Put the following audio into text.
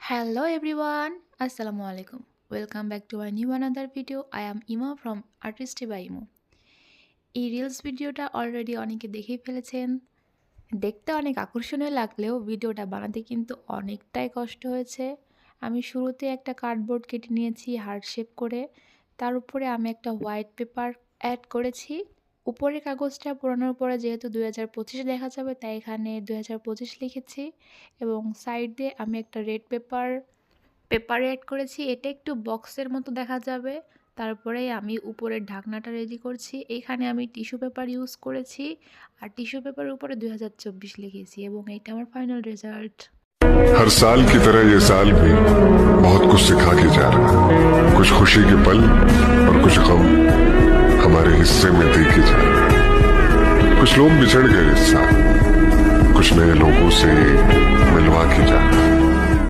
Hello everyone, Assalamu alaikum. Welcome back to my new another video. I am Ima from Artisty by Imo. এই reels ভিডিওটা already অনেকে দেখেই ফেলেছেন। দেখতে অনেক আকর্ষণীয় লাগলেও ভিডিওটা বানাতে কিন্তু অনেকটাই কষ্ট হয়েছে। আমি শুরুতে একটা কার্ডবোর্ড কেটে নিয়েছি হার্ট শেপ করে, তার উপরে আমি একটা হোয়াইট পেপার অ্যাড করেছি। উপরের কাগজটা পোড়ানোর পরে যেহেতু 2025 দেখা যাবে তাই এখানে 2025 লিখেছি এবং সাইড দিয়ে আমি একটা রেড পেপার অ্যাড করেছি। এটা একটু বক্সের মতো দেখা যাবে। তারপরে আমি উপরের ঢাকনাটা রেডি করছি। এখানে আমি টিস্যু পেপার ইউজ করেছি আর টিস্যু পেপারের উপরে 2024 লিখেছি এবং এটা আমার ফাইনাল রেজাল্ট। हर साल की तरह ये साल भी बहुत कुछ सिखा के जा रहा है। कुछ खुशी के पल और कुछ गम हमारे हिस्से में दे के जा रहा है। कुछ लोग बिछड़ गए इस साल, कुछ नए लोगों से मिलवा के जा रहा है।